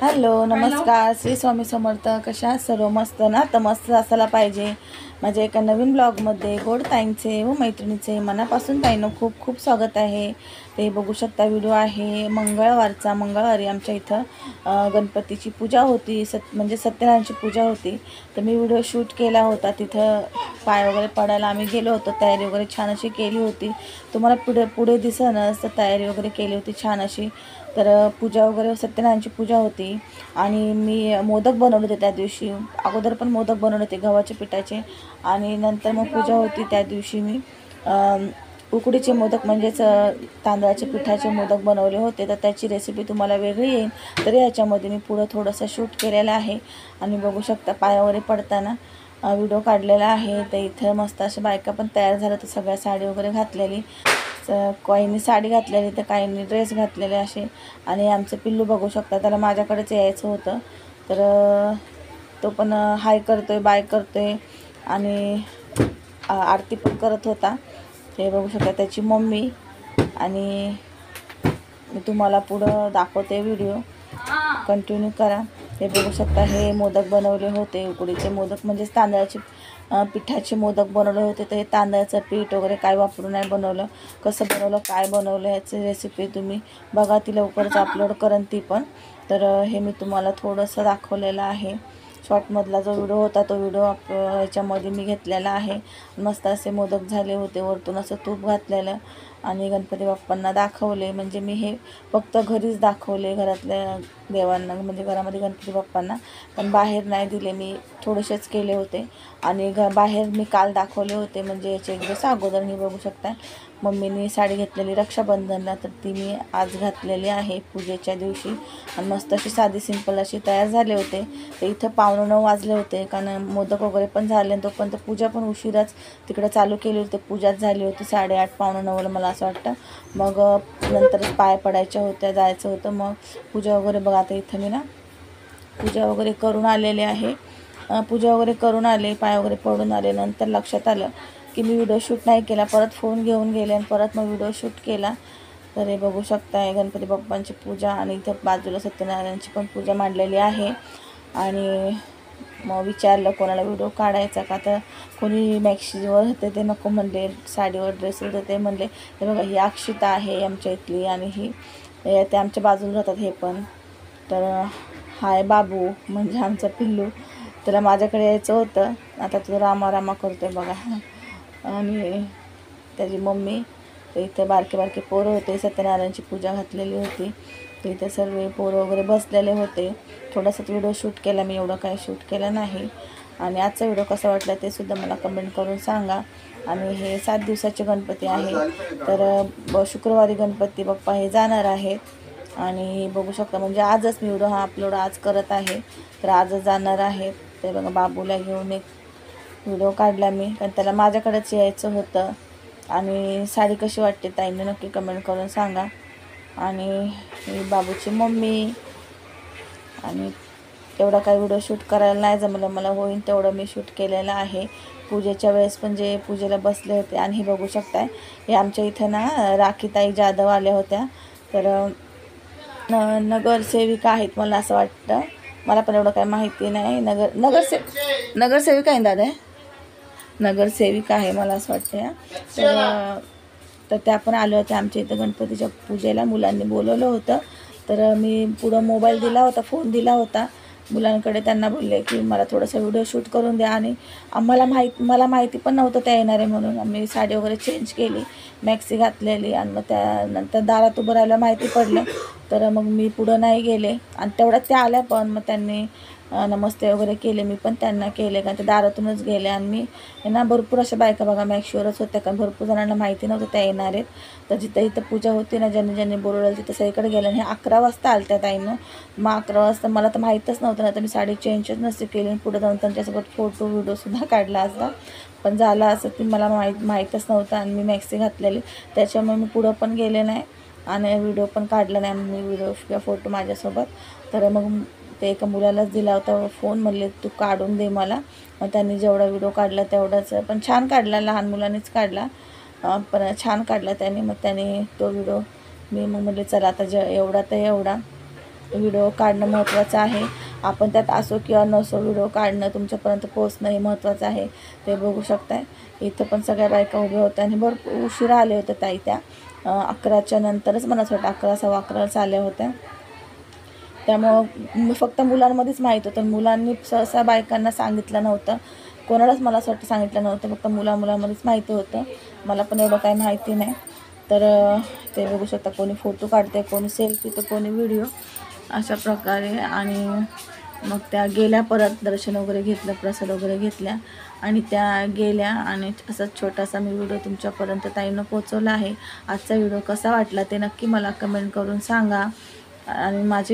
Hello नमस्कार, श्री स्वामी समर्थ. कशा आहात सर्व? मस्त ना? तर मस्त असायला पाहिजे. माझ्या एका नवीन ब्लॉगमध्ये गोड ताईंचे व मैत्रिणीचे मनापासून ताईंनो खूप खूप स्वागत आहे. ते बघू शकता व्हिडिओ आहे मंगळवारी आमच्या इथं गणपतीची पूजा होती, म्हणजे सत्यनारायणची पूजा होती. तर मी व्हिडिओ शूट केला होता. तिथं पाय वगैरे पडायला आम्ही गेलो होतो. तयारी वगैरे छान अशी केली होती. तुम्हाला पुढे दिसेनच, तर तयारी वगैरे केली होती छान अशी. तर पूजा वगैरे सत्यनारायणची पूजा होती आणि मी मोदक बनवले होते त्या दिवशी. अगोदर पण मोदक बनवले होते गव्हाच्या पिठाचे आणि नंतर मग पूजा होती त्या दिवशी मी उकडीचे मोदक म्हणजेच तांदळाच्या पिठाचे मोदक बनवले होते. तर त्याची रेसिपी तुम्हाला वेगळी येईल. तर याच्यामध्ये मी पुढं थोडंसं शूट केलेलं आहे आणि बघू शकता पायावरे पडताना व्हिडिओ काढलेला आहे. तर इथं मस्त अशा बायका पण तयार झाल्या. तर सगळ्या साडी वगैरे घातलेली, काहींनी साडी घातलेली तर काहींनी ड्रेस घातलेले असे. आणि आमचं पिल्लू बघू शकता, त्याला माझ्याकडेच यायचं होतं. तर तो पण हाय करतोय, बाय करतोय आणि आरती पण करत होता. हे बघू शकता त्याची मम्मी. आणि मी तुम्हाला पुढं दाखवते, व्हिडिओ कंटिन्यू करा. हे बघू शकता हे मोदक बनवले होते, उकडीचे मोदक म्हणजेच तांदळाचे पिठाचे मोदक बनवले होते. तर हे तांदळाचं पीठ वगैरे काय वापरून नाही बनवलं, कसं बनवलं, काय बनवलं याची रेसिपी तुम्ही बघा, ती लवकरच अपलोड करेन ती पण. तर हे मी तुम्हाला थोडंसं दाखवलेलं आहे. शॉर्टमधला जो व्हिडिओ होता तो व्हिडिओ याच्यामध्ये मी घेतलेला आहे. मस्त असे मोदक झाले होते, वरतून असं तूप घातलेलं आणि गणपती बाप्पांना दाखवले. म्हणजे मी हे फक्त घरीच दाखवले, घरातल्या देवांना म्हणजे घरामध्ये गणपती बाप्पांना, पण बाहेर नाही दिले. मी थोडेसेच केले होते आणि बाहेर मी काल दाखवले होते, म्हणजे याचे एक दिवस अगोदर. मी बघू शकता मम्मीने साडी घेतलेली रक्षाबंधनला, तर ती मी आज घातलेली आहे पूजेच्या दिवशी. आणि मस्त अशी साधी सिंपल अशी तयार झाले होते. तर इथं 8:45 वाजले होते, कारण मोदक वगैरे पण झाले आणि तोपर्यंत पूजा पण उशिराच तिकडे चालू केली होती. पूजाच झाली होती 8:30 8:45 मला असं वाटतं. मग नंतरच पाय पडायच्या होत्या, जायचं होतं. मग पूजा वगैरे बघा, आता इथं मी ना पूजा वगैरे करून आलेले आहे. पूजा वगैरे करून आले, पाय वगैरे पडून आले. नंतर लक्षात आलं की मी व्हिडिओ शूट नाही केला. परत फोन घेऊन गेले आणि परत मग व्हिडिओ शूट केला. तर हे बघू शकताय गणपती बाप्पांची पूजा आणि इथं बाजूला सत्यनारायणची पण पूजा मांडलेली आहे. आणि मग विचारलं कोणाला व्हिडिओ काढायचा का, तर कोणी मॅक्सीवर होते ते नको म्हणले, साडीवर ड्रेस होते ते म्हणले. हे बघा ही अक्षिता आहे आमच्या इथली आणि ही ते आमच्या बाजूला राहतात हे पण. तर हाय बाबू म्हणजे आमचं पिल्लू, त्याला माझ्याकडे यायचं होतं. आता तो रामा करतोय बघा. आणि त्याची मम्मी. तर इथे बारके पोरं होते, सत्यनारायणची पूजा घातलेली होती. तर इथे सर्व पोरं वगैरे बसलेले होते. थोडासा व्हिडिओ शूट केला मी, एवढं काही शूट केलं नाही. आणि आजचा व्हिडिओ कसा वाटला ते सुद्धा मला कमेंट करून सांगा. आणि हे 7 दिवसाचे गणपती आहे. तर शुक्रवारी गणपती बाप्पा हे जाणार आहेत आणि बघू शकता म्हणजे आजच मी व्हिडिओ हा अपलोड आज करत आहे. तर आजच जाणार आहेत. ते बघा बाबूला घेऊन एक व्हिडिओ काढला मी, कारण त्याला माझ्याकडेच यायचं होतं. आणि साडी कशी वाटते ताईंनी नक्की कमेंट करून सांगा. आणि ही बाबूची मम्मी. आणि तेवढा काही व्हिडिओ शूट करायला नाही जमलं मला, होईन तेवढं मी शूट केलेलं आहे. पूजेच्या वेळेस पण जे पूजेला बसले होते. आणि हे बघू शकताय हे आमच्या इथं ना राखीताई जाधव आल्या होत्या. तर नगरसेविका आहेत मला असं वाटतं, मला पण एवढं काही माहिती नाही. नगरसेविका आहे दादा, नगरसेविका आहे मला असं वाटतं. तर त्या पण आल्या होत्या आमच्या इथं गणपतीच्या पूजेला. मुलांनी बोलवलं होतं. तर मी पुढं मोबाईल दिला होता, फोन दिला होता मुलांकडे. त्यांना बोलले की मला थोडंसं व्हिडिओ शूट करून द्या. आणि मला माहिती पण नव्हतं त्या येणारे म्हणून. आम्ही साडी वगैरे चेंज केली, मॅक्सी घातलेली. आणि मग त्यानंतर दारात उभं राहायला माहिती पडलं. तर मग मी पुढं नाही गेले. आणि तेवढ्यात त्या आल्या पण. मग त्यांनी नमस्ते वगैरे केले, मी पण त्यांना केले, कारण ते दारातूनच गेले. आणि मी ना भरपूर अशा बायका बघा मॅक्शीवरच होत्या, कारण भरपूर जणांना माहिती नव्हतं त्या येणार आहेत. तर जिथं इथं पूजा होती ना, ज्यांनी बोलवलं तिथं सगळीकडे गेलं. आणि 11 वाजता आल्या त्या ताईनं. मग 11 वाजता मला तर माहीतच नव्हतं ना, तर मी साडी चेंजच नसते केली. पुढे जाऊन त्यांच्यासोबत फोटो व्हिडिओसुद्धा काढला असता, पण झालं असं की मला माहीतच नव्हतं. आणि मी मॅक्सी घातलेली, त्याच्यामुळे मी पुढं पण गेले नाही आणि व्हिडिओ पण काढला नाही मी, व्हिडिओ किंवा फोटो माझ्यासोबत. तर मग ते एका मुलालाच दिला होता फोन, म्हणले तू काढून दे मला. मग त्यांनी जेवढा व्हिडिओ काढला तेवढाच, पण छान काढला, लहान मुलांनीच काढला, पण छान काढला त्याने. मग त्याने तो व्हिडिओ मी मग म्हणले चला आता एवढा तर एवढा. व्हिडिओ काढणं महत्त्वाचं आहे. आपण त्यात असो किंवा नसो, व्हिडिओ काढणं तुमच्यापर्यंत पोहोचणं हे महत्त्वाचं आहे. ते बघू शकताय इथं पण सगळ्या बायका उभ्या होत्या आणि भरपूर उशिरा आले होते ताई. त्या 11च्या नंतरच मला असं वाटतं 11 सव्वा 11 आल्या होत्या. त्यामुळं फक्त मुलांमध्येच माहीत होतं. मुलांनी सहसा बायकांना सांगितलं नव्हतं, कोणालाच मला असं वाटतं सांगितलं नव्हतं. फक्त मुलांमध्येच माहिती होतं. मला पण एवढं काही माहिती नाही. तर ते बघू शकता, कोणी फोटो काढते, कोणी सेल्फी, तर कोणी व्हिडिओ, अशा प्रकारे. आणि मग त्या गेल्या, परत दर्शन वगैरे घेतलं, प्रसाद वगैरे घेतल्या आणि त्या गेल्या. आणि असाच छोटासा मी व्हिडिओ तुमच्यापर्यंत ताईनं पोचवला आहे. आजचा व्हिडिओ कसा वाटला ते नक्की मला कमेंट करून सांगा. आणि माझे